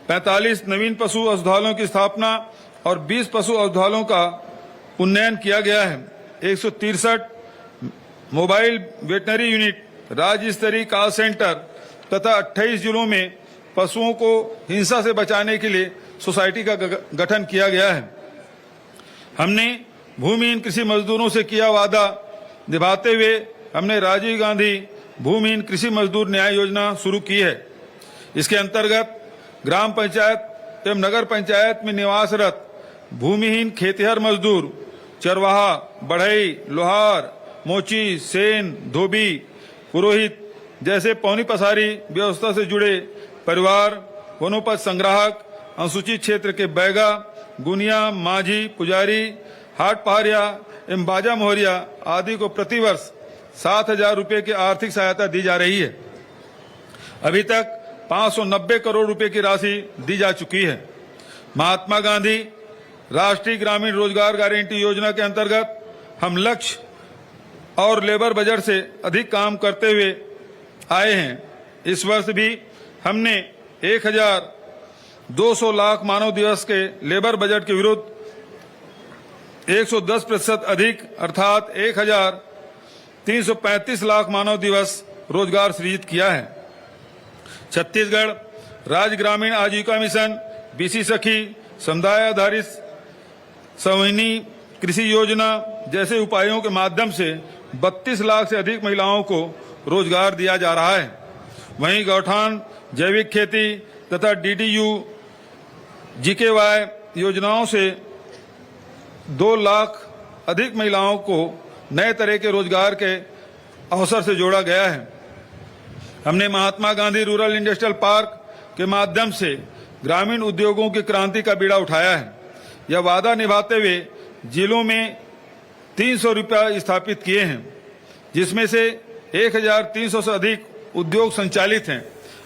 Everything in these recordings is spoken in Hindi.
45 नवीन पशु औषधालयों की स्थापना और 20 पशु औषधालयों का उन्नयन किया गया है। 163 मोबाइल वेटनरी यूनिट, राज्य स्तरीय कॉल सेंटर तथा 28 जिलों में पशुओं को हिंसा से बचाने के लिए सोसाइटी का गठन किया गया है। हमने भूमिहीन कृषि मजदूरों से किया वादा निभाते हुए हमने राजीव गांधी भूमिहीन कृषि मजदूर न्याय योजना शुरू की है। इसके अंतर्गत ग्राम पंचायत एवं नगर पंचायत में निवासरत भूमिहीन खेतिहर मजदूर, चरवाहा, बढ़ई, लोहार, मोची, सेन, धोबी, पुरोहित जैसे पौनी पसारी व्यवस्था से जुड़े परिवार, वनोपज संग्राहक, अनुसूचित क्षेत्र के बैगा, गुनिया, माझी, पुजारी, हाट पहाड़िया एवं बाजा मोहरिया आदि को प्रतिवर्ष 7,000 रुपये की आर्थिक सहायता दी जा रही है। अभी तक 590 करोड़ रुपए की राशि दी जा चुकी है। महात्मा गांधी राष्ट्रीय ग्रामीण रोजगार गारंटी योजना के अंतर्गत हम लक्ष्य और लेबर बजट से अधिक काम करते हुए आए हैं। इस वर्ष भी हमने 1,200 लाख मानव दिवस के लेबर बजट के विरुद्ध 110% अधिक अर्थात 1,335 लाख मानव दिवस रोजगार सृजित किया है। छत्तीसगढ़ राज्य ग्रामीण आजीविका मिशन, बीसी सखी, समुदाय आधारित समूहनी कृषि योजना जैसे उपायों के माध्यम से 32 लाख से अधिक महिलाओं को रोजगार दिया जा रहा है। वहीं गौठान, जैविक खेती तथा डीडीयू जीकेवाई योजनाओं से 2 लाख अधिक महिलाओं को नए तरह के रोजगार के अवसर से जोड़ा गया है। हमने Mahatma Gandhi rural industrial park के माध्यम से ग्रामीण उद्योगों की क्रांति का बीड़ा उठाया है। यह वादा निभाते हुए जिलों में 300 रुपया स्थापित किए हैं, जिसमें से 1,300 से अधिक उद्योग संचालित हैं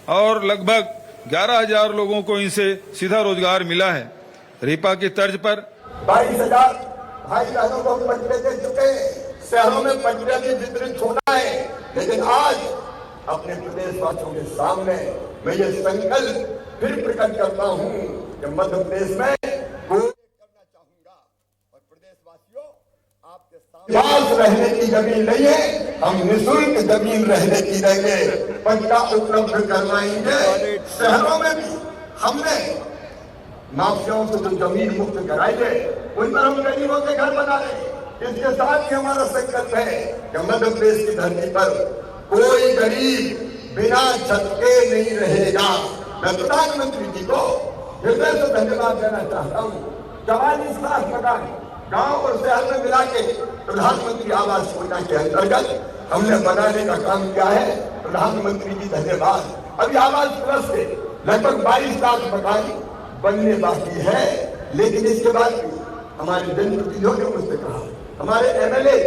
और लगभग 11,000 लोगों को इनसे सीधा रोजगार मिला है। रीपा की तर्ज पर 22,000 भाई बहनों को पट्टे दे चुके हैं। शहरों में पट्टे भी वितरित होना है, लेकिन आज अपने प्रदेशवासियों के सामने मैं ये संकल्प फिर प्रकट करता हूँ कि मध्य प्रदेश में करना चाहूंगा और प्रदेशवासियों आपके सामने रहने की जमीन नहीं है, हम निःशुल्क जमीन रहने की देंगे, पट्टा उपलब्ध करवाएंगे। शहरों में भी हमने माफियाओं से जो जमीन मुक्त कराई है उन पर हम गरीबों के घर बना रहे। इसके साथ ही हमारा संकल्प है कि मध्य प्रदेश की धरती पर कोई गरीब बिना छत के नहीं रहेगा। मैं प्रधानमंत्री जी को हृदय से धन्यवाद देना चाहता हूँ। 44 लाख मकान गांव और शहर में मिला के प्रधानमंत्री आवास योजना के अंतर्गत हमने बनाने का काम किया है। प्रधानमंत्री जी धन्यवाद। अभी आवास प्लस से लगभग 22 लाख मकान बनने बाकी है, लेकिन इसके बाद भी हमारे जनप्रतिनिधियों ने मुझसे कहा, हमारे एमएलए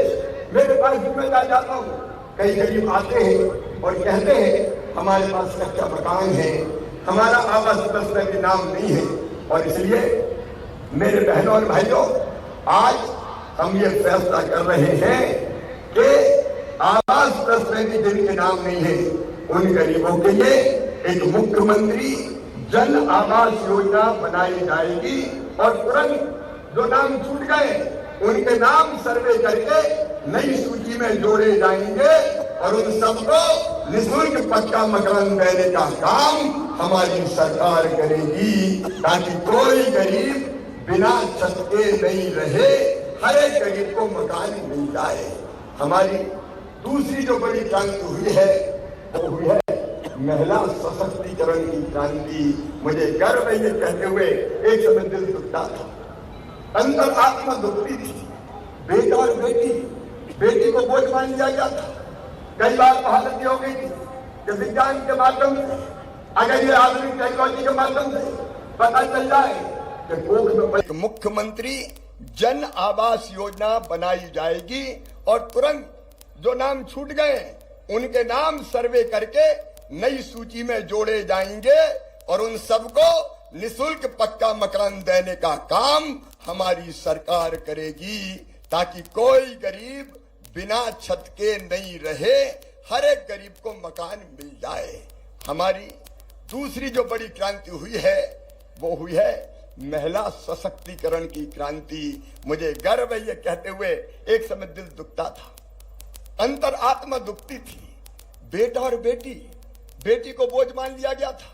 मेरे पास जिम्मेदार जाता हूँ, कई गरीब आते हैं और कहते हैं हमारे पास कच्चा मकान है, हमारा आवास प्लस में भी नाम नहीं है। और इसलिए मेरे बहनों और भाइयों, आज हम ये फैसला कर रहे हैं कि आवास प्लस में भी जिनके नाम नहीं है उन गरीबों के लिए एक मुख्यमंत्री जन आवास योजना बनाई जाएगी और तुरंत जो नाम छूट गए उनके नाम सर्वे करके नई सूची में जोड़े जाएंगे और उन सबको निःशुल्क पक्का मकान देने का काम हमारी सरकार करेगी, ताकि कोई गरीब बिना छत के नहीं रहे, हर एक गरीब को मकान मिल जाए। हमारी दूसरी जो बड़ी क्रांति हुई है वो हुई है महिला सशक्तिकरण की क्रांति। मुझे गर्व है ये कहते हुए, एक समय दिल दुखता था, अंदर आत्मा दुखती थी। बेटा और बेटी को बोझ मान लिया गया था। कई बार हालत हो गई थी कि विज्ञान के माध्यम से, अगर ये आधुनिक टेक्नोलॉजी के माध्यम से पता चल जाए कि कोख में मुख्यमंत्री जन आवास योजना बनाई जाएगी और तुरंत जो नाम छूट गए उनके नाम सर्वे करके नई सूची में जोड़े जाएंगे और उन सबको निःशुल्क पक्का मकान देने का काम हमारी सरकार करेगी, ताकि कोई गरीब बिना छत के नहीं रहे, हर एक गरीब को मकान मिल जाए। हमारी दूसरी जो बड़ी क्रांति हुई है वो हुई है महिला सशक्तिकरण की क्रांति। मुझे गर्व है ये कहते हुए, एक समय दिल दुखता था, अंतर आत्मा दुखती थी। बेटा और बेटी को बोझ मान लिया गया था।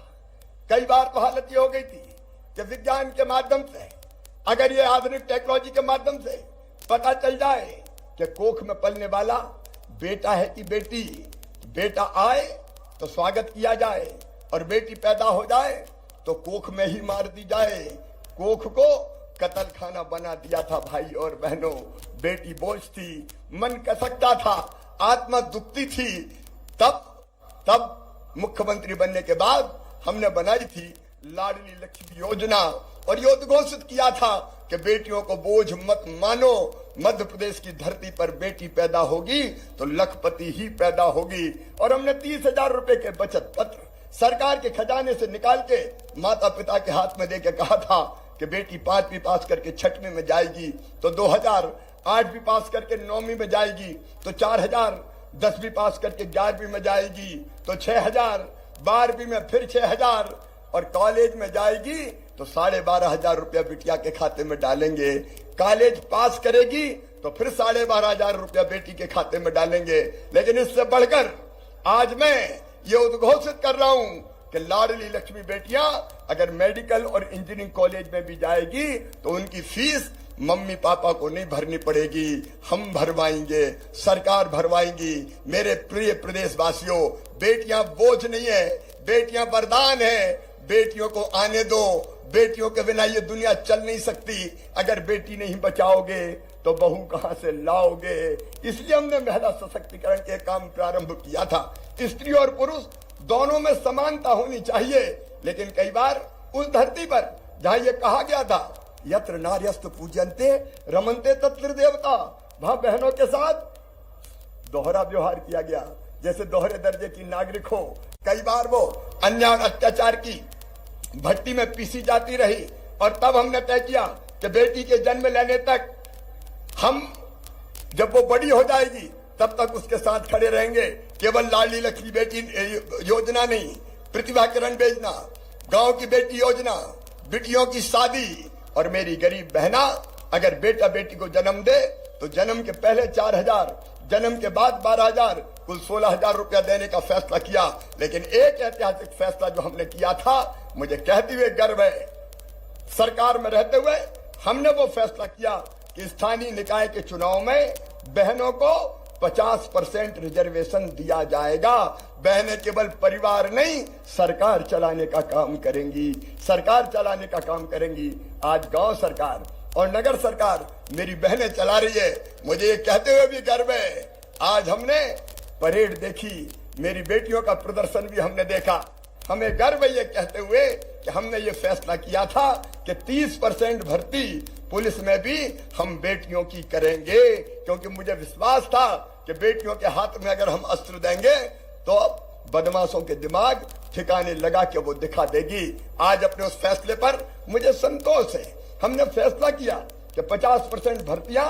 कई बार तो हालत ये हो गई थी कि विज्ञान के माध्यम से, अगर ये आधुनिक टेक्नोलॉजी के माध्यम से पता चल जाए कि कोख में पलने वाला बेटा है कि बेटी, बेटा आए तो स्वागत किया जाए और बेटी पैदा हो जाए तो कोख में ही मार दी जाए। कोख को कत्ल खाना बना दिया था भाई और बहनों। बेटी बोझ थी, मन कसकता था, आत्मा दुखती थी। तब मुख्यमंत्री बनने के बाद हमने बनाई थी लाडली लक्ष्मी योजना और ये उद्घोषित किया था कि बेटियों को बोझ मत मानो। मध्य प्रदेश की धरती पर बेटी पैदा होगी तो लखपति ही पैदा होगी। और हमने 30,000 रुपए के बचत पत्र सरकार के खजाने से निकाल के माता पिता के हाथ में देके कहा था कि बेटी 5वीं पास करके 6वीं में जाएगी तो 2,000, 8वीं पास करके 9वीं में जाएगी तो 4,000, 10वीं पास करके 11वीं में जाएगी तो 6,000, 12वीं में फिर 6,000 और कॉलेज में जाएगी तो 12,500 रुपया बिटिया के खाते में डालेंगे। कॉलेज पास करेगी तो फिर 12,500 रुपया बेटी के खाते में डालेंगे। लेकिन इससे बढ़कर आज मैं ये उद्घोषित कर रहा हूं कि लाडली लक्ष्मी बेटियां अगर मेडिकल और इंजीनियरिंग कॉलेज में भी जाएगी तो उनकी फीस मम्मी पापा को नहीं भरनी पड़ेगी, हम भरवाएंगे, सरकार भरवाएंगी। मेरे प्रिय प्रदेशवासियों, बेटियां बोझ नहीं है, बेटियां वरदान है। बेटियों को आने दो, बेटियों के बिना ये दुनिया चल नहीं सकती। अगर बेटी नहीं बचाओगे तो बहू कहां से लाओगे। इसलिए हमने महिला सशक्तिकरण के काम प्रारंभ किया था। स्त्री और पुरुष दोनों में समानता होनी चाहिए। लेकिन कई बार उस धरती पर जहां ये कहा गया था यत्र नार्यस्तु पूज्यन्ते रमन्ते तत्र देवता, वहां बहनों के साथ दोहरा व्यवहार किया गया, जैसे दोहरे दर्जे की नागरिक हो। कई बार वो अन्याय और अत्याचार की भट्टी में पीसी जाती रही और तब हमने तय किया कि बेटी के जन्म लेने तक हम, जब वो बड़ी हो जाएगी तब तक उसके साथ खड़े रहेंगे। केवल लाडली लक्ष्मी बेटी योजना नहीं, प्रतिभा किरण योजना, गांव की बेटी योजना, बेटियों की शादी। और मेरी गरीब बहना अगर बेटा बेटी को जन्म दे तो जन्म के पहले 4,000, जन्म के बाद 12,000, कुल 16,000 रुपया देने का फैसला किया। लेकिन एक ऐतिहासिक फैसला जो हमने किया था, मुझे कहते हुए गर्व है, सरकार में रहते हुए हमने वो फैसला किया कि स्थानीय निकाय के चुनाव में बहनों को 50% रिजर्वेशन दिया जाएगा। बहनें केवल परिवार नहीं, सरकार चलाने का काम करेंगी, सरकार चलाने का काम करेंगी। आज गांव सरकार और नगर सरकार मेरी बहनें चला रही है। मुझे ये कहते हुए भी गर्व है, आज हमने परेड देखी, मेरी बेटियों का प्रदर्शन भी हमने देखा। हमें गर्व है ये कहते हुए कि हमने ये फैसला किया था कि 30% भर्ती पुलिस में भी हम बेटियों की करेंगे, क्योंकि मुझे विश्वास था कि बेटियों के हाथ में अगर हम अस्त्र देंगे तो बदमाशों के दिमाग ठिकाने लगा के वो दिखा देगी। आज अपने उस फैसले पर मुझे संतोष है। हमने फैसला किया कि 50% भर्तियां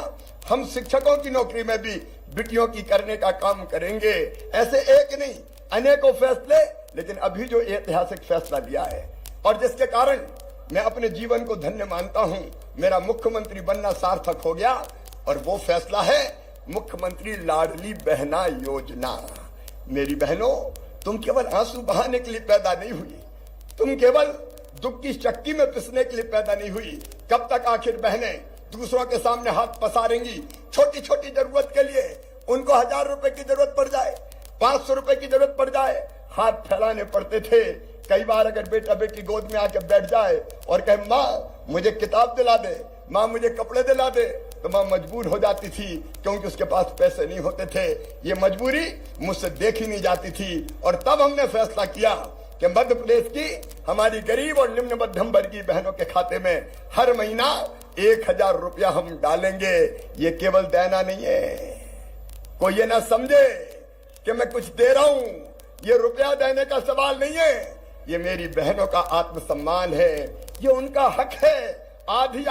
हम शिक्षकों की नौकरी में भी बेटियों की करने का काम करेंगे। ऐसे एक नहीं, अनेकों फैसले, लेकिन अभी जो ऐतिहासिक फैसला लिया है और जिसके कारण मैं अपने जीवन को धन्य मानता हूं, मेरा मुख्यमंत्री बनना सार्थक हो गया। और वो फैसला है मुख्यमंत्री लाडली बहना योजना। मेरी बहनों, तुम केवल आंसू बहाने के लिए पैदा नहीं हुई, तुम केवल दुख की चक्की में पिसने के लिए पैदा नहीं हुई। कब तक आखिर बहनें दूसरों के सामने हाथ पसारेंगी? छोटी छोटी जरूरत के लिए उनको 1,000 रुपए की जरूरत पड़ जाए, 500 रुपए की जरूरत पड़ जाए, हाथ फैलाने पड़ते थे। कई बार अगर बेटा बेटी गोद में आके बैठ जाए और कहे माँ मुझे किताब दिला दे, माँ मुझे कपड़े दिला दे, तो माँ मजबूर हो जाती थी, क्योंकि उसके पास पैसे नहीं होते थे। ये मजबूरी मुझसे देखी नहीं जाती थी। और तब हमने फैसला किया कि मध्य प्रदेश की हमारी गरीब और निम्न मध्यम वर्गीय बहनों के खाते में हर महीना 1,000 रुपया हम डालेंगे। ये केवल देना नहीं है, कोई ये ना समझे कि मैं कुछ दे रहा हूं। ये रुपया देने का सवाल नहीं है, ये मेरी बहनों का आत्मसम्मान है, ये उनका हक है। आधी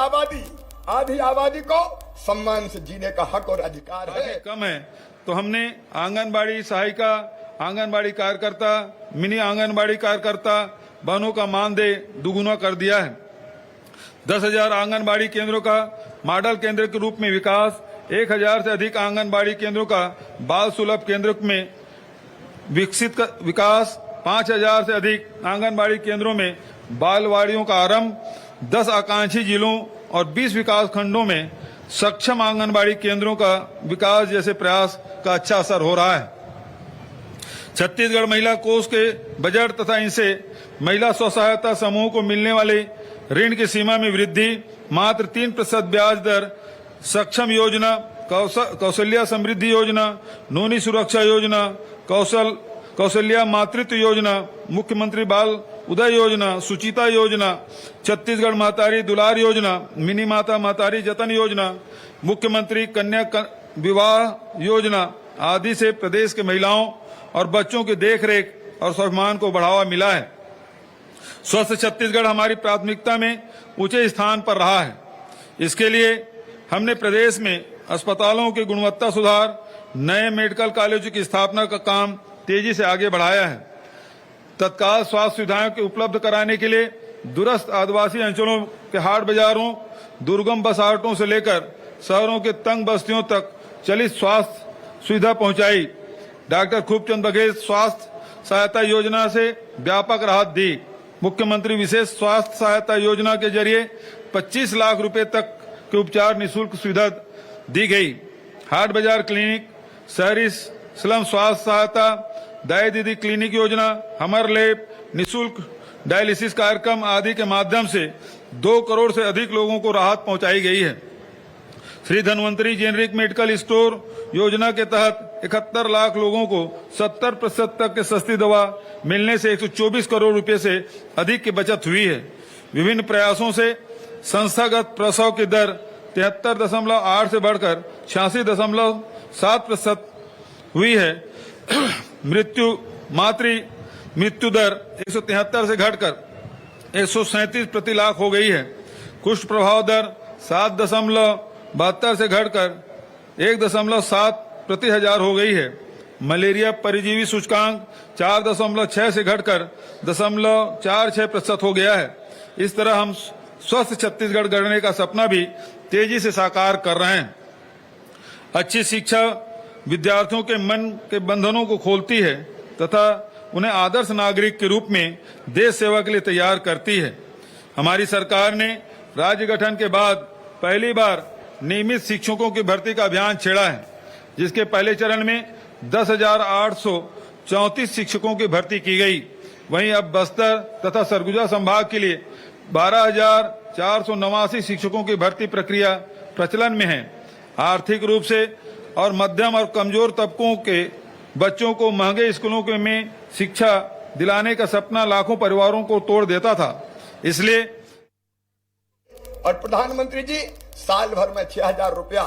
आबादी को सम्मान से जीने का हक और अधिकार है। कम है तो हमने आंगनबाड़ी सहायिका, आंगनबाड़ी कार्यकर्ता, मिनी आंगनबाड़ी कार्यकर्ता, बहनों का मानदेय दुगुना कर दिया है। 10,000 आंगनबाड़ी केंद्रों का मॉडल केंद्र के रूप में विकास, 1,000 से अधिक आंगनबाड़ी केंद्रों का बाल सुलभ केंद्र में विकास, 5,000 से अधिक आंगनबाड़ी केंद्रों में बालवाड़ियों का आरंभ, 10 आकांक्षी जिलों और 20 विकास खंडों में सक्षम आंगनबाड़ी केंद्रों का विकास जैसे प्रयास का अच्छा असर हो रहा है। छत्तीसगढ़ महिला कोष के बजट तथा इनसे महिला स्व सहायता समूह को मिलने वाले ऋण की सीमा में वृद्धि, मात्र 3% ब्याज दर, सक्षम योजना, कौशल्या समृद्धि योजना, नोनी सुरक्षा योजना, कौशल्या मातृत्व योजना, मुख्यमंत्री बाल उदय योजना, सुचिता योजना, छत्तीसगढ़ महतारी दुलार योजना, मिनी माता महतारी जतन योजना, मुख्यमंत्री कन्या विवाह योजना आदि से प्रदेश के महिलाओं और बच्चों की देखरेख और स्वाभिमान को बढ़ावा मिला है। स्वस्थ छत्तीसगढ़ हमारी प्राथमिकता में ऊंचे स्थान पर रहा है। इसके लिए हमने प्रदेश में अस्पतालों की गुणवत्ता सुधार, नए मेडिकल कॉलेजों की स्थापना का काम तेजी से आगे बढ़ाया है। तत्काल स्वास्थ्य सुविधाओं के उपलब्ध कराने के लिए दूरस्थ आदिवासी अंचलों के हाट बाजारों, दुर्गम बसाहटों से लेकर शहरों के तंग बस्तियों तक चलित स्वास्थ्य सुविधा पहुंचाई। डॉक्टर खूबचंद बघेल स्वास्थ्य सहायता योजना से व्यापक राहत दी। मुख्यमंत्री विशेष स्वास्थ्य सहायता योजना के जरिए 25 लाख रुपए तक के उपचार निःशुल्क सुविधा दी गई। हाट बाजार क्लिनिक, शहरी स्लम स्वास्थ्य सहायता, दाई दीदी क्लिनिक योजना, हमर लैब, निःशुल्क डायलिसिस कार्यक्रम आदि के माध्यम से 2 करोड़ से अधिक लोगों को राहत पहुंचाई गई है। Shri Dhanvantari generic medical store योजना के तहत 71 लाख लोगों को 70% तक के सस्ती दवा मिलने से 124 करोड़ रुपए से अधिक की बचत हुई है। विभिन्न प्रयासों से संस्थागत प्रसव की दर 73.8 से बढ़कर 86.7% हुई है। मातृ मृत्यु दर 173 से घटकर 137 प्रति लाख हो गई है। कुष्ठ प्रभाव दर 7.72 से घटकर 1.7 प्रति हजार हो गई है। मलेरिया परिजीवी सूचकांक 4.6 से घटकर 0.46% हो गया है। इस तरह हम स्वस्थ छत्तीसगढ़ गढ़ने का सपना भी तेजी से साकार कर रहे हैं। अच्छी शिक्षा विद्यार्थियों के मन के बंधनों को खोलती है तथा उन्हें आदर्श नागरिक के रूप में देश सेवा के लिए तैयार करती है। हमारी सरकार ने राज्य गठन के बाद पहली बार नियमित शिक्षकों की भर्ती का अभियान छेड़ा है, जिसके पहले चरण में 10,834 शिक्षकों की भर्ती की गई। वहीं अब बस्तर तथा सरगुजा संभाग के लिए 12,489 शिक्षकों की भर्ती प्रक्रिया प्रचलन में है। आर्थिक रूप से और मध्यम और कमजोर तबकों के बच्चों को महंगे स्कूलों में शिक्षा दिलाने का सपना लाखों परिवारों को तोड़ देता था। इसलिए और प्रधानमंत्री जी साल भर में 6,000 रुपया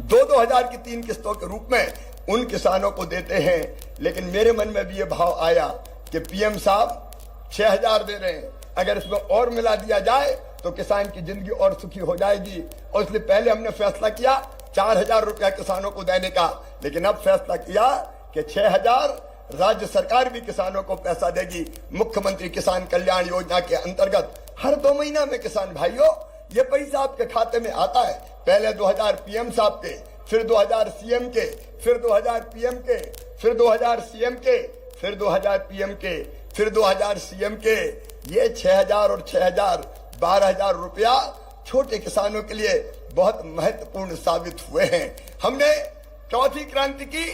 2,000 की 3 किस्तों के रूप में उन किसानों को देते हैं। लेकिन मेरे मन में भी ये भाव आया कि पीएम साहब 6,000 दे रहे हैं, अगर इसमें और मिला दिया जाए तो किसान की जिंदगी और सुखी हो जाएगी। और इसलिए पहले हमने फैसला किया 4,000 रुपया किसानों को देने का, लेकिन अब फैसला किया कि 6,000 राज्य सरकार भी किसानों को पैसा देगी। मुख्यमंत्री किसान कल्याण योजना के अंतर्गत हर 2 महीना में किसान भाइयों ये पैसा आपके खाते में आता है। पहले 2,000 पीएम साहब के, फिर 2,000 सीएम के, फिर 2,000 पीएम के, फिर 2,000 सीएम के, फिर 2,000 पीएम के, फिर 2,000 सीएम के। ये 6,000 और 6,000 12,000 रुपया छोटे किसानों के लिए बहुत महत्वपूर्ण साबित हुए हैं। हमने चौथी क्रांति की,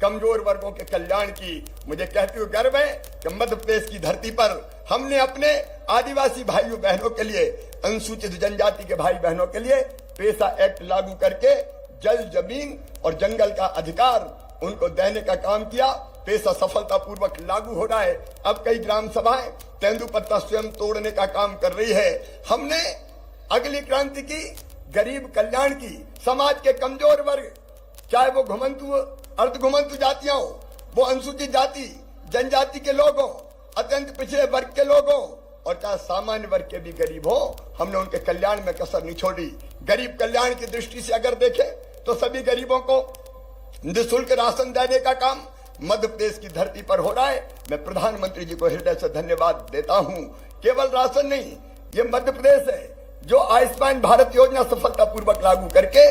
कमजोर वर्गों के कल्याण की। मुझे कहते हुए गर्व है कि मध्य प्रदेश की धरती पर हमने अपने आदिवासी भाइयों बहनों के लिए, अनुसूचित जनजाति के भाई बहनों के लिए पेसा एक्ट लागू करके जल, जमीन और जंगल का अधिकार उनको देने का काम किया। पेसा सफलतापूर्वक लागू हो रहा है। अब कई ग्राम सभाएं तेंदुपत्ता स्वयं तोड़ने का काम कर रही है। हमने अगली क्रांति की, गरीब कल्याण की, समाज के कमजोर वर्ग, चाहे वो घुमंतु अर्धघुमंतु जातियां हो, वो अनुसूचित जाति जनजाति के लोग हो, अत्यंत पिछड़े वर्ग के लोग हो, और चाहे सामान्य वर्ग के भी गरीब हो, हमने उनके कल्याण में कसर नहीं छोड़ी। गरीब कल्याण की दृष्टि से अगर देखें तो सभी गरीबों को निःशुल्क राशन देने का काम मध्य प्रदेश की धरती पर हो रहा है। मैं प्रधानमंत्री जी को हृदय से धन्यवाद देता हूं। केवल राशन नहीं, ये मध्य प्रदेश है जो आयुष्मान भारत योजना सफलतापूर्वक लागू करके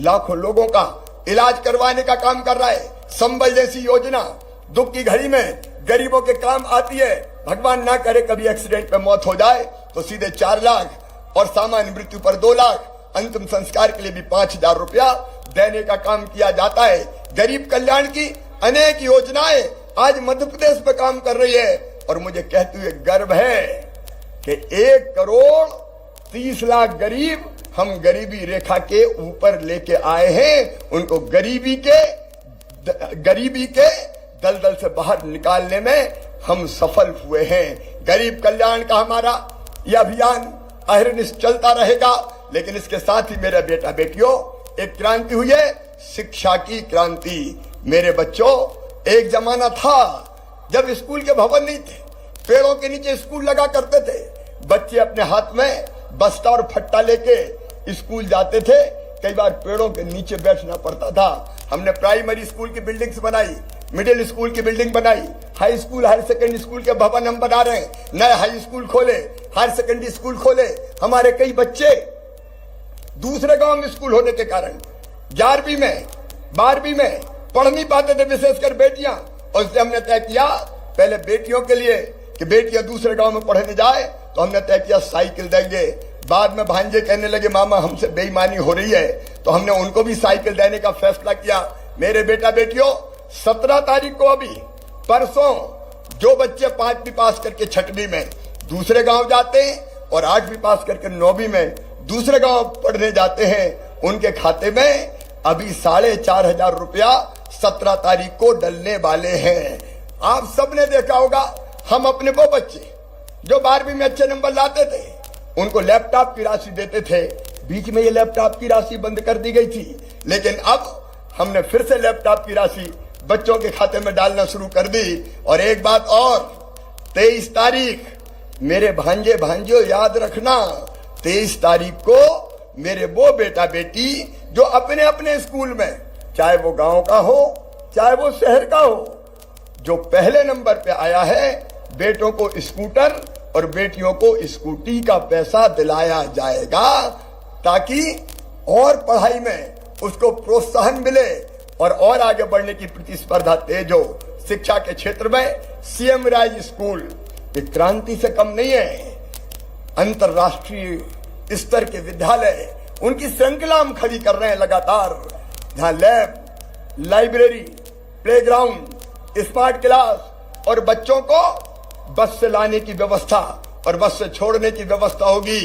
लाखों लोगों का इलाज करवाने का काम कर रहा है। संबल जैसी योजना दुख की घड़ी में गरीबों के काम आती है। भगवान ना करे कभी एक्सीडेंट में मौत हो जाए तो सीधे 4 लाख और सामान्य मृत्यु पर 2 लाख, अंतिम संस्कार के लिए भी 5,000 रुपया देने का काम किया जाता है। गरीब कल्याण की अनेक योजनाएं आज मध्य प्रदेश में काम कर रही है और मुझे कहते हुए गर्व है कि 1 करोड़ 30 लाख गरीब हम गरीबी रेखा के ऊपर लेके आए हैं। उनको गरीबी के दलदल से बाहर निकालने में हम सफल हुए हैं। गरीब कल्याण का हमारा यह अभियान अहरनिश चलता रहेगा। लेकिन इसके साथ ही मेरे बेटा बेटियों, एक क्रांति हुई है, शिक्षा की क्रांति। मेरे बच्चों, एक जमाना था जब स्कूल के भवन नहीं थे, पेड़ों के नीचे स्कूल लगा करते थे। बच्चे अपने हाथ में बस्ता और फट्टा लेके स्कूल जाते थे। कई बार पेड़ों के नीचे बैठना पड़ता था। हमने प्राइमरी स्कूल की बिल्डिंग्स बनाई, मिडिल स्कूल की बिल्डिंग बनाई, high school higher secondary school के भवन हम बना रहे हैं। नए हाई स्कूल खोले, हायर सेकेंडरी स्कूल खोले। हमारे कई बच्चे दूसरे गांव में स्कूल होने के कारण 11वीं में 12वीं में पढ़ नहीं पाते थे, विशेषकर बेटियां। और इसलिए हमने तय किया पहले बेटियों के लिए कि बेटियां दूसरे गांव में पढ़ने जाए, तो हमने तय किया साइकिल देंगे। बाद में भांजे कहने लगे मामा हमसे बेईमानी हो रही है, तो हमने उनको भी साइकिल देने का फैसला किया। मेरे बेटा बेटियों, 17 तारीख को अभी परसों जो बच्चे 5वीं पास करके 6वीं में दूसरे गांव जाते हैं और 8वीं पास करके 9वीं में दूसरे गांव पढ़ने जाते हैं, उनके खाते में अभी 4,500 रुपया 17 तारीख को डलने वाले हैं। आप सबने देखा होगा, हम अपने वो बच्चे जो 12वीं में अच्छे नंबर लाते थे उनको लैपटॉप की राशि देते थे। बीच में ये लैपटॉप की राशि बंद कर दी गई थी, लेकिन अब हमने फिर से लैपटॉप की राशि बच्चों के खाते में डालना शुरू कर दी। और एक बात और, 23 तारीख मेरे भांजे भांजियों याद रखना, 23 तारीख को मेरे वो बेटा बेटी जो अपने अपने स्कूल में, चाहे वो गांव का हो चाहे वो शहर का हो, जो पहले नंबर पे आया है, बेटों को स्कूटर और बेटियों को स्कूटी का पैसा दिलाया जाएगा, ताकि और पढ़ाई में उसको प्रोत्साहन मिले और आगे बढ़ने की प्रतिस्पर्धा तेज हो। शिक्षा के क्षेत्र में सीएम राज स्कूल एक क्रांति से कम नहीं है। अंतरराष्ट्रीय स्तर के विद्यालय, उनकी श्रृंखला हम खड़ी कर रहे हैं लगातार, जहां lab, library, playground, smart class और बच्चों को बस से लाने की व्यवस्था और बस से छोड़ने की व्यवस्था होगी।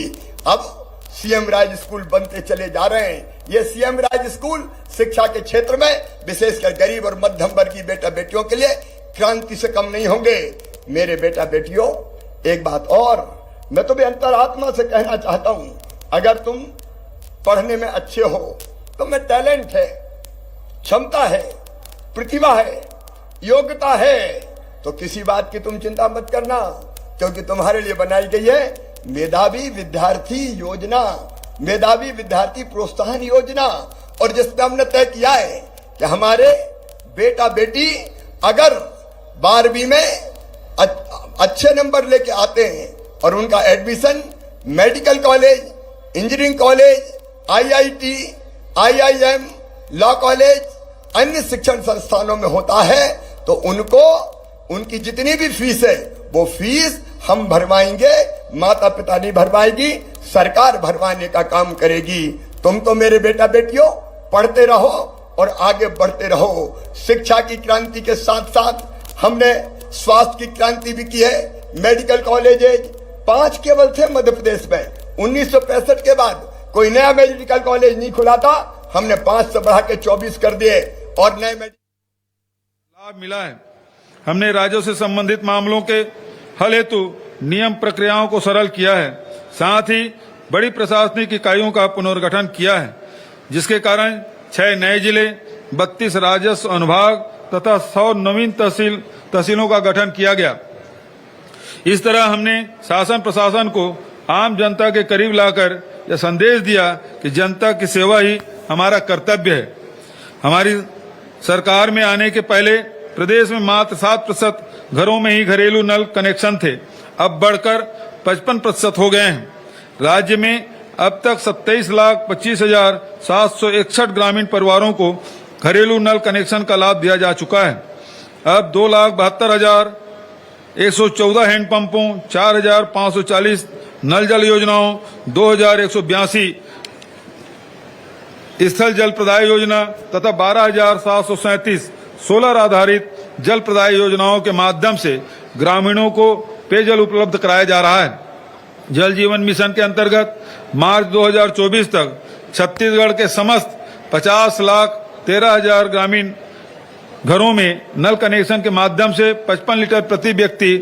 अब सीएम राज स्कूल बनते चले जा रहे हैं। ये सीएम राज स्कूल शिक्षा के क्षेत्र में विशेषकर गरीब और मध्यम वर्गीय बेटा बेटियों के लिए क्रांति से कम नहीं होंगे। मेरे बेटा बेटियों, एक बात और मैं तुम्हें अंतरात्मा से कहना चाहता हूं, अगर तुम पढ़ने में अच्छे हो, तो में टैलेंट है, क्षमता है, प्रतिभा है, योग्यता है, तो किसी बात की तुम चिंता मत करना, क्योंकि तुम्हारे लिए बनाई गई है मेधावी विद्यार्थी योजना, मेधावी विद्यार्थी प्रोत्साहन योजना। और जिसमें हमने तय किया है कि हमारे बेटा बेटी अगर 12वीं में अच्छे नंबर लेके आते हैं और उनका admission medical college, engineering college, IIT, IIM, law college, अन्य शिक्षण संस्थानों में होता है, तो उनको उनकी जितनी भी फीस है वो फीस हम भरवाएंगे, माता पिता नहीं भरवाएगी, सरकार भरवाने का काम करेगी। तुम तो मेरे बेटा बेटियों पढ़ते रहो और आगे बढ़ते रहो। शिक्षा की क्रांति के साथ साथ हमने स्वास्थ्य की क्रांति भी की है। मेडिकल कॉलेजेज 5 केवल थे मध्य प्रदेश में। 1965 के बाद कोई नया मेडिकल कॉलेज नहीं खुला था, हमने 5 से बढ़ा के 24 कर दिए और नए लाभ मिला है। हमने राज्यों से संबंधित मामलों के हल हेतु नियम प्रक्रियाओं को सरल किया है, साथ ही बड़ी प्रशासनिक इकाइयों का पुनर्गठन किया है, जिसके कारण 6 नए जिले, 32 राजस्व अनुभाग तथा 100 नवीन तहसीलों का गठन किया गया। इस तरह हमने शासन प्रशासन को आम जनता के करीब लाकर यह संदेश दिया कि जनता की सेवा ही हमारा कर्तव्य है। हमारी सरकार में आने के पहले प्रदेश में मात्र 7% घरों में ही घरेलू नल कनेक्शन थे, अब बढ़कर 55% हो गए हैं। राज्य में अब तक 27,25,761 ग्रामीण परिवारों को घरेलू नल कनेक्शन का लाभ दिया जा चुका है। अब 2,72,114 हैंडपंपों, 4,540 नल जल योजनाओं, 2,182 स्थल जल प्रदाय योजना तथा 12,737 सोलर आधारित जल प्रदाय योजनाओं के माध्यम से ग्रामीणों को पेयजल उपलब्ध कराया जा रहा है। जल जीवन मिशन के अंतर्गत मार्च 2024 तक छत्तीसगढ़ के समस्त 50,13,000 ग्रामीण घरों में नल कनेक्शन के माध्यम से 55 लीटर प्रति व्यक्ति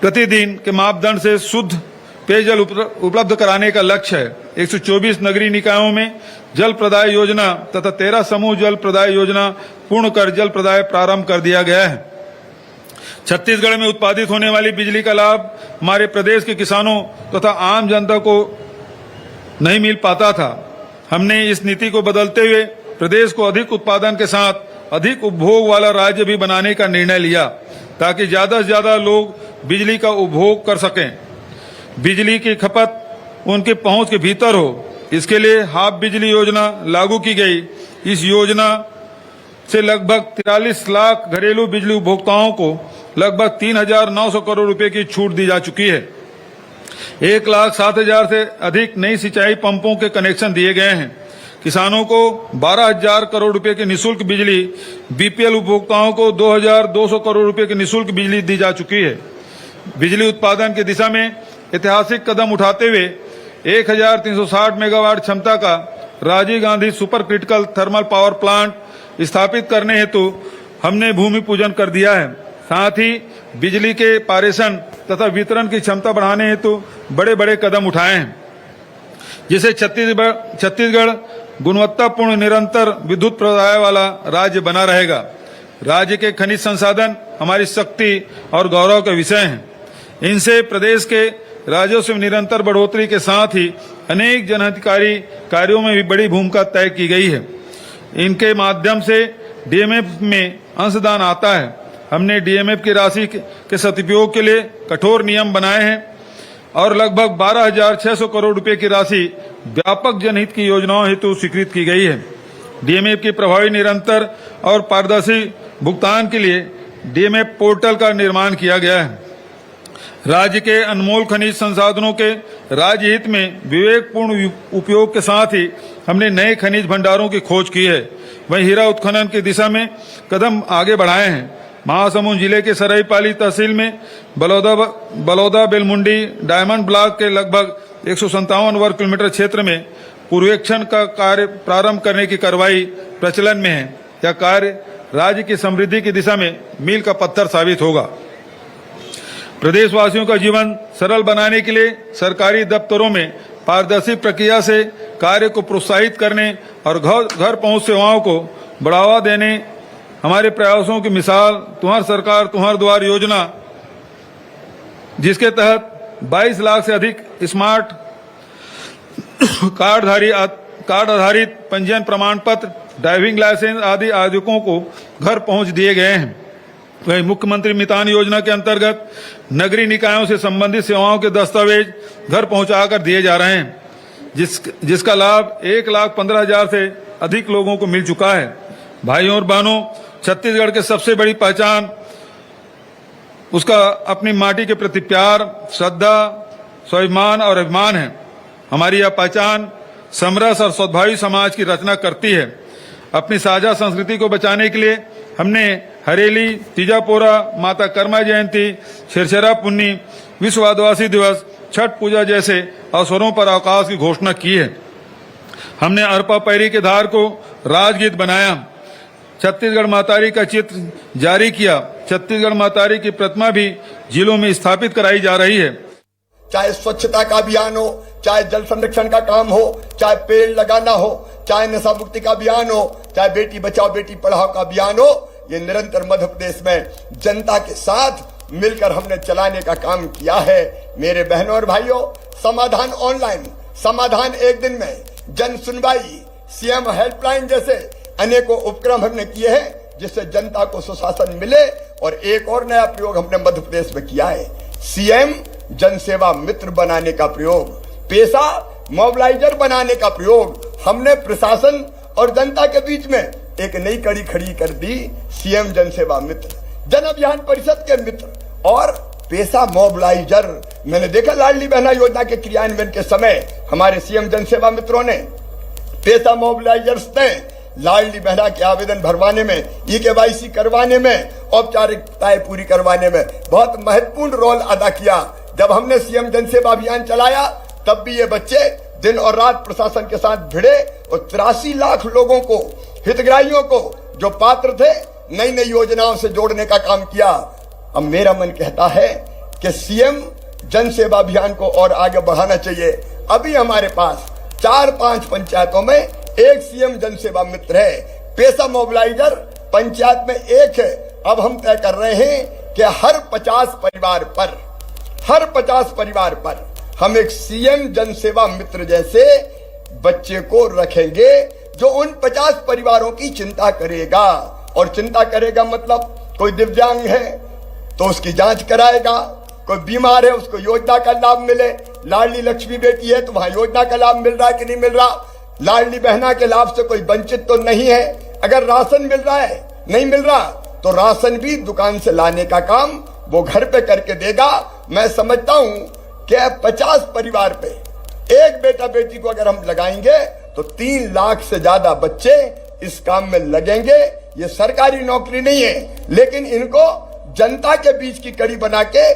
प्रतिदिन के मापदंड से शुद्ध पेयजल उपलब्ध कराने का लक्ष्य है। 124 नगरीय निकायों में जल प्रदाय योजना तथा 13 समूह जल प्रदाय योजना पूर्ण कर जल प्रदाय प्रारंभ कर दिया गया है। छत्तीसगढ़ में उत्पादित होने वाली बिजली का लाभ हमारे प्रदेश के किसानों तथा आम जनता को नहीं मिल पाता था। हमने इस नीति को बदलते हुए प्रदेश को अधिक उत्पादन के साथ अधिक उपभोग वाला राज्य भी बनाने का निर्णय लिया, ताकि ज्यादा से ज्यादा लोग बिजली का उपभोग कर सकें। बिजली की खपत उनके पहुंच के भीतर हो, इसके लिए हाफ बिजली योजना लागू की गई। इस योजना से लगभग 43 लाख घरेलू बिजली उपभोक्ताओं को लगभग 3,900 करोड़ रुपए की छूट दी जा चुकी है। 1,07,000 से अधिक नई सिंचाई पंपों के कनेक्शन दिए गए हैं। किसानों को 12,000 करोड़ रुपए की निःशुल्क बिजली, बीपीएल उपभोक्ताओं को 2,200 करोड़ रुपए की निःशुल्क बिजली दी जा चुकी है। बिजली उत्पादन की दिशा में ऐतिहासिक कदम उठाते हुए 1,360 मेगावाट क्षमता का Rajiv Gandhi super critical thermal power plant स्थापित करने हेतु हमने भूमि पूजन कर दिया है। साथ ही बिजली के पारेषण तथा वितरण की क्षमता बढ़ाने हेतु बड़े बड़े कदम उठाए हैं, जिससे छत्तीसगढ़ गुणवत्तापूर्ण निरंतर विद्युत प्रदाय वाला राज्य बना रहेगा। राज्य के खनिज संसाधन हमारी शक्ति और गौरव का विषय हैं। इनसे प्रदेश के राजस्व में निरंतर बढ़ोतरी के साथ ही अनेक जनहितकारी कार्यों में भी बड़ी भूमिका तय की गई है। इनके माध्यम से डीएमएफ में अंशदान आता है। हमने डीएमएफ की राशि के सदुपयोग के लिए कठोर नियम बनाए हैं और लगभग 12,600 करोड़ रुपए की राशि व्यापक जनहित की योजनाओं हेतु स्वीकृत की गई है। डीएमएफ की प्रभावी, निरंतर और पारदर्शी भुगतान के लिए डीएमएफ पोर्टल का निर्माण किया गया है। राज्य के अनमोल खनिज संसाधनों के राज्य हित में विवेकपूर्ण उपयोग के साथ ही हमने नए खनिज भंडारों की खोज की है। वहीं हीरा उत्खनन की दिशा में कदम आगे बढ़ाए हैं। महासमुंद जिले के सरायपाली तहसील में बलौदा बेलमुंडी डायमंड ब्लॉक के लगभग 157 वर्ग किलोमीटर क्षेत्र में पूर्वेक्षण का कार्य प्रारंभ करने की कार्रवाई प्रचलन में है। यह कार्य राज्य की समृद्धि की दिशा में मील का पत्थर साबित होगा। प्रदेशवासियों का जीवन सरल बनाने के लिए सरकारी दफ्तरों में पारदर्शी प्रक्रिया से कार्य को प्रोत्साहित करने और घर पहुंच सेवाओं को बढ़ावा देने हमारे प्रयासों की मिसाल तुम्हार सरकार तुम्हार द्वार योजना, जिसके तहत 22 लाख से अधिक स्मार्ट कार्ड आधारित पंजीयन प्रमाण पत्र, ड्राइविंग लाइसेंस आदि आवेदकों को घर पहुंच दिए गए हैं। वहीं मुख्यमंत्री मितान योजना के अंतर्गत नगरीय निकायों से संबंधित सेवाओं के दस्तावेज घर पहुंचाकर दिए जा रहे हैं, जिसका लाभ 1,15,000 से अधिक लोगों को मिल चुका है। भाइयों और बहनों, छत्तीसगढ़ के सबसे बड़ी पहचान उसका अपनी माटी के प्रति प्यार, श्रद्धा, स्वाभिमान और अभिमान है। हमारी यह पहचान समरस और सद्भावी समाज की रचना करती है। अपनी साझा संस्कृति को बचाने के लिए हमने हरेली, तीजापोरा, माता कर्मा जयंती, छिरछरा पुन्नी, विश्व आदिवासी दिवस, छठ पूजा जैसे अवसरों पर अवकाश की घोषणा की है। हमने अरपा पैरी के धार को राजगीत बनाया, छत्तीसगढ़ मातारी का चित्र जारी किया। छत्तीसगढ़ मातारी की प्रतिमा भी जिलों में स्थापित कराई जा रही है। चाहे स्वच्छता का अभियान हो, चाहे जल संरक्षण का काम हो, चाहे पेड़ लगाना हो, चाहे नशा मुक्ति का अभियान हो, चाहे बेटी बचाओ बेटी पढ़ाओ का अभियान हो, ये निरंतर मध्य प्रदेश में जनता के साथ मिलकर हमने चलाने का काम किया है। मेरे बहनों और भाइयों, समाधान ऑनलाइन, समाधान एक दिन में, जन सुनवाई, सीएम हेल्पलाइन जैसे अनेकों उपक्रम हमने किए हैं, जिससे जनता को सुशासन मिले। और एक और नया प्रयोग हमने मध्य प्रदेश में किया है, सीएम जनसेवा मित्र बनाने का प्रयोग, पेशा मोबिलाइजर बनाने का प्रयोग। हमने प्रशासन और जनता के बीच में एक नई कड़ी खड़ी कर दी, सीएम जनसेवा मित्र, जन अभियान परिषद के मित्र और पेशा मोबिलाइजर। मैंने देखा लाडली बहना योजना के क्रियान्वयन के समय हमारे सीएम जनसेवा मित्रों ने, पेशा मोबिलाइजर्स ने लाडली बहना के आवेदन भरवाने में, ई-केवाईसी करवाने में, औपचारिकताएं पूरी करवाने में बहुत महत्वपूर्ण रोल अदा किया। जब हमने सीएम जनसेवा अभियान चलाया तब भी ये बच्चे दिन और रात प्रशासन के साथ भिड़े और 83 लाख लोगों को, हितग्राहियों को जो पात्र थे, नई नई योजनाओं से जोड़ने का काम किया। अब मेरा मन कहता है कि सीएम जनसेवा अभियान को और आगे बढ़ाना चाहिए। अभी हमारे पास 4-5 पंचायतों में एक सीएम जनसेवा मित्र है, पेशा मोबिलाइजर पंचायत में एक है। अब हम तय कर रहे हैं कि हर 50 परिवार पर हम एक सीएम जनसेवा मित्र जैसे बच्चे को रखेंगे जो उन 50 परिवारों की चिंता करेगा। और चिंता करेगा मतलब कोई दिव्यांग है तो उसकी जांच कराएगा, कोई बीमार है उसको योजना का लाभ मिले, लाडली लक्ष्मी बेटी है तो वहां योजना का लाभ मिल रहा है कि नहीं मिल रहा, लाडली बहना के लाभ से कोई वंचित तो नहीं है, अगर राशन मिल रहा है नहीं मिल रहा तो राशन भी दुकान से लाने का काम वो घर पे करके देगा। मैं समझता हूं कि 50 परिवार पे एक बेटा बेटी को अगर हम लगाएंगे तो 3 लाख से ज्यादा बच्चे इस काम में लगेंगे। ये सरकारी नौकरी नहीं है, लेकिन इनको जनता के बीच की कड़ी बना के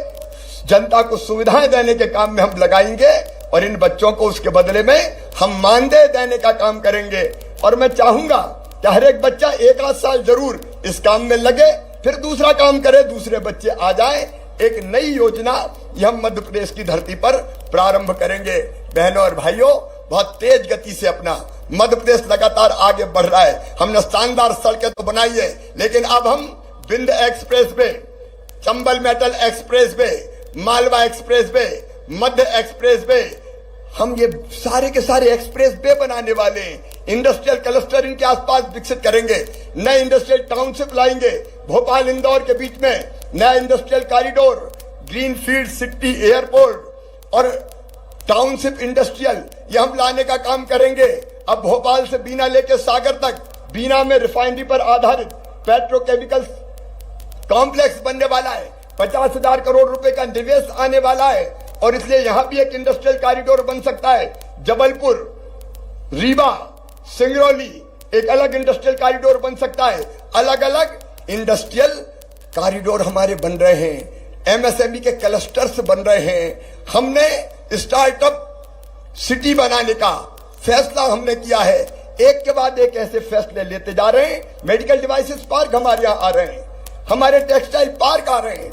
जनता को सुविधाएं देने के काम में हम लगाएंगे और इन बच्चों को उसके बदले में हम मानदेय देने का काम करेंगे। और मैं चाहूंगा कि हर एक बच्चा 1 साल जरूर इस काम में लगे, फिर दूसरा काम करे, दूसरे बच्चे आ जाए। एक नई योजना यह हम मध्य प्रदेश की धरती पर प्रारंभ करेंगे। बहनों और भाइयों, बहुत तेज गति से अपना मध्य प्रदेश लगातार आगे बढ़ रहा है। हमने शानदार सड़कें तो बनाई है, लेकिन अब हम विंध्य एक्सप्रेस वे, चंबल मेटल expressway, Malwa expressway, Madhya expressway, हम ये सारे के सारे एक्सप्रेस वे बनाने वाले हैं। इंडस्ट्रियल क्लस्टर इनके आसपास विकसित करेंगे, नए इंडस्ट्रियल टाउनशिप लाएंगे। भोपाल इंदौर के बीच में नया industrial corridor, green field city airport और टाउनशिप इंडस्ट्रियल ये हम लाने का काम करेंगे। अब भोपाल से बीना लेके सागर तक, बीना में रिफाइनरी पर आधारित पेट्रोकेमिकल्स कॉम्प्लेक्स बनने वाला है, 50,000 करोड़ रुपए का निवेश आने वाला है और इसलिए यहां भी एक इंडस्ट्रियल कॉरिडोर बन सकता है। जबलपुर, रीवा, सिंगरौली एक अलग इंडस्ट्रियल कॉरिडोर बन सकता है। अलग अलग इंडस्ट्रियल कॉरिडोर हमारे बन रहे हैं, एमएसएमई के क्लस्टर्स बन रहे हैं। हमने स्टार्टअप सिटी बनाने का फैसला हमने किया है। एक के बाद एक ऐसे फैसले लेते जा रहे हैं। मेडिकल डिवाइसेस पार्क हमारे यहाँ आ रहे हैं, हमारे टेक्सटाइल पार्क आ रहे हैं,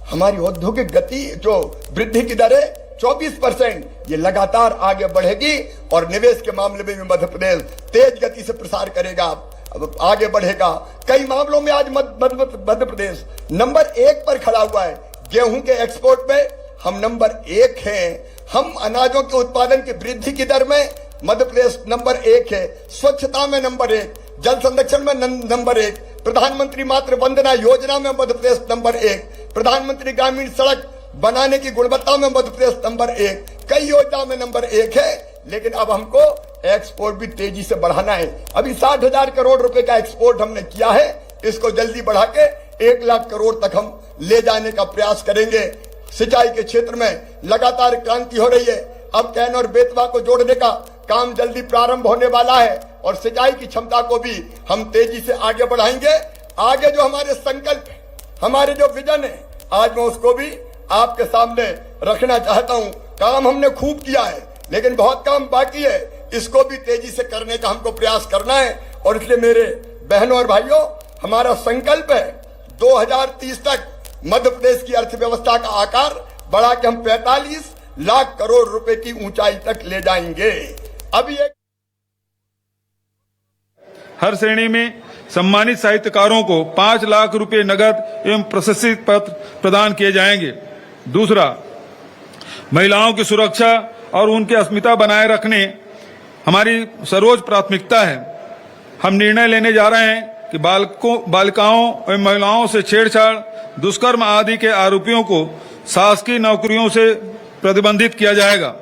हमारी औद्योगिक गति जो वृद्धि की दर है 24%, ये लगातार आगे बढ़ेगी और निवेश के मामले में भी मध्य प्रदेश तेज गति से प्रसार करेगा, अब आगे बढ़ेगा। कई मामलों में आज मध्य प्रदेश नंबर 1 पर खड़ा हुआ है। गेहूं के एक्सपोर्ट में हम नंबर 1 हैं। हम अनाजों के उत्पादन की वृद्धि की दर में मध्य प्रदेश नंबर 1 है। स्वच्छता में नंबर 1, जल संरक्षण में नंबर 1, प्रधानमंत्री मातृ वंदना योजना में मध्य प्रदेश नंबर 1, प्रधानमंत्री ग्रामीण सड़क बनाने की गुणवत्ता में मध्य प्रदेश नंबर 1, कई योजना में नंबर 1 है। लेकिन अब हमको एक्सपोर्ट भी तेजी से बढ़ाना है। अभी 60,000 करोड़ रुपए का एक्सपोर्ट हमने किया है, इसको जल्दी बढ़ा के 1 लाख करोड़ तक हम ले जाने का प्रयास करेंगे। सिंचाई के क्षेत्र में लगातार क्रांति हो रही है। अब कैन और बेतवा को जोड़ने का काम जल्दी प्रारंभ होने वाला है और सिंचाई की क्षमता को भी हम तेजी से आगे बढ़ाएंगे। आगे जो हमारे संकल्प, हमारे जो विजन है, आज मैं उसको भी आपके सामने रखना चाहता हूं। काम हमने खूब किया है, लेकिन बहुत काम बाकी है, इसको भी तेजी से करने का हमको प्रयास करना है। और इसलिए मेरे बहनों और भाइयों, हमारा संकल्प है 2030 तक मध्य प्रदेश की अर्थव्यवस्था का आकार बढ़ा के हम 45 लाख करोड़ रुपए की ऊंचाई तक ले जाएंगे। अभी एक हर श्रेणी में सम्मानित साहित्यकारों को 5 लाख रुपए नगद एवं प्रशस्ति पत्र प्रदान किए जाएंगे। दूसरा, महिलाओं की सुरक्षा और उनकी अस्मिता बनाए रखने हमारी सर्वोच्च प्राथमिकता है। हम निर्णय लेने जा रहे हैं कि बालिकाओं एवं महिलाओं से छेड़छाड़, दुष्कर्म आदि के आरोपियों को शासकीय नौकरियों से प्रतिबंधित किया जाएगा।